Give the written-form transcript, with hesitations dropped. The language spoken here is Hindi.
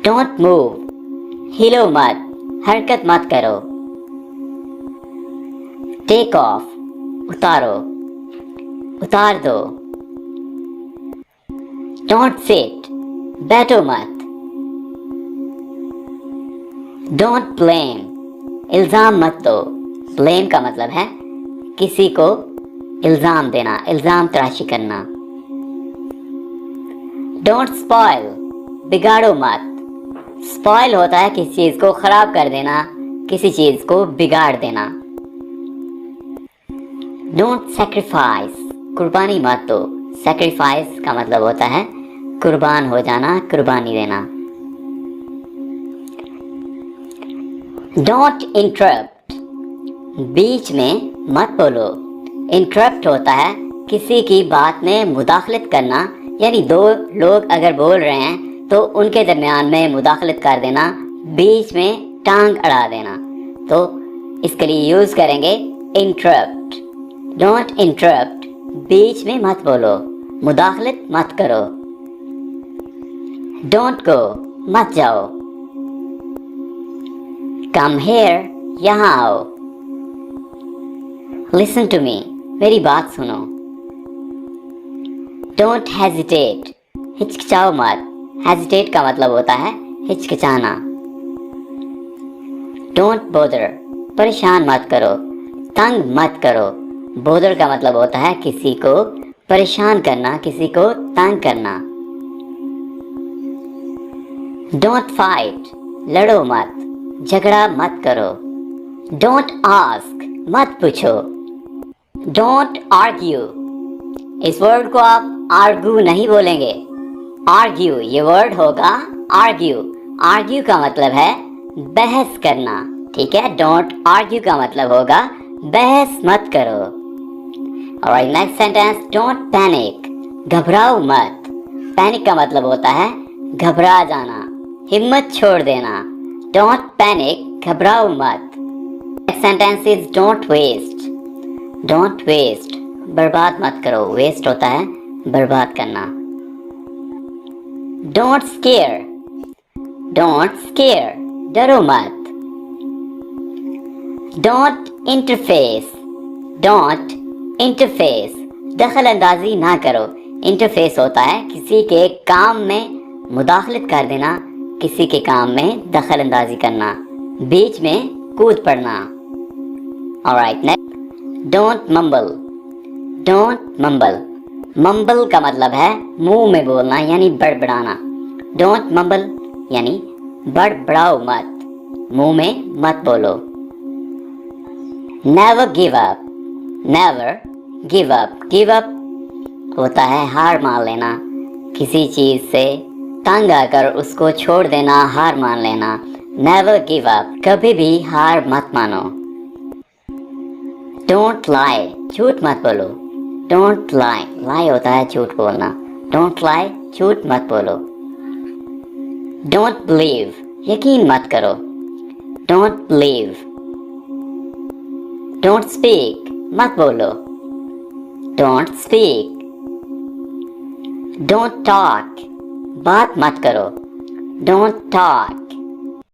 डोंट मूव, हिलो मत, हरकत मत करो। टेक ऑफ, उतारो, उतार दो। डोंट सिट, बैठो मत। डोंट ब्लेम, इल्ज़ाम मत दो। ब्लेम का मतलब है किसी को इल्ज़ाम देना, इल्ज़ाम तराशी करना। डोंट स्पॉइल, बिगाड़ो मत। स्पॉइल होता है किसी चीज़ को ख़राब कर देना, किसी चीज़ को बिगाड़ देना। डोंट सेक्रीफाइस, कुर्बानी मत दो। सेक्रीफाइस का मतलब होता है कुर्बान हो जाना, कुर्बानी देना। डोंट इंटरप्ट, बीच में मत बोलो। इंटरप्ट होता है किसी की बात में मुदाखलत करना, यानी दो लोग अगर बोल रहे हैं तो उनके दरमियान में मुदाखलत कर देना, बीच में टांग अड़ा देना। तो इसके लिए यूज़ करेंगे इंटरप्ट। डोंट इंटरप्ट, बीच में मत बोलो, मुदाखलत मत करो। डोंट गो, मत जाओ। कम हेयर, यहाँ आओ। लिसन टू मी, मेरी बात सुनो। डोंट हेजिटेट, हिचकिचाओ मत। हेजिटेट का मतलब होता है हिचकिचाना। डोंट बोदर, परेशान मत करो, तंग मत करो। बोदर का मतलब होता है किसी को परेशान करना, किसी को तंग करना। डोंट फाइट, लड़ो मत, झगड़ा मत करो। डोंट आस्क, मत पूछो। डोंट आर्ग्यू, इस वर्ड को आप आर्ग्यू नहीं बोलेंगे। आर्ग्यू ये वर्ड होगा आर्ग्यू। आर्ग्यू का मतलब है बहस करना, ठीक है। डोंट आर्ग्यू का मतलब होगा बहस मत करो। Alright, next sentence, don't panic, घबराओ मत। पैनिक का मतलब होता है घबरा जाना, हिम्मत छोड़ देना। डोंट पैनिक, घबराओ मत। Next sentence is don't waste. Don't waste, बर्बाद मत करो। वेस्ट होता है बर्बाद करना। डोंट स्केयर, डोंट स्केयर, डरो मत। डोंट इंटरफेस, डोंट इंटरफेस, दखल अंदाजी ना करो। इंटरफेस होता है किसी के काम में मुदाखलत कर देना, किसी के काम में दखल अंदाजी करना, बीच में कूद पड़ना। Alright, next, don't mumble. Don't mumble, mumble का मतलब है मुंह में बोलना, यानी बड़बड़ाना। डोंट मम्बल यानी बड़बड़ाओ मत, मुंह में मत बोलो। Never give up, never give up. Give up होता है हार मान लेना, किसी चीज़ से तंग आकर उसको छोड़ देना, हार मान लेना। नेवर गिव अप, कभी भी हार मत मानो। डोंट लाई, झूठ मत बोलो। डोंट लाई, लाई होता है झूठ बोलना। डोंट लाई, झूठ मत बोलो। डोंट बिलीव, यकीन मत करो। Don't believe. डोंट स्पीक, मत बोलो। Don't speak. डोंट टॉक, बात मत करो। Don't talk.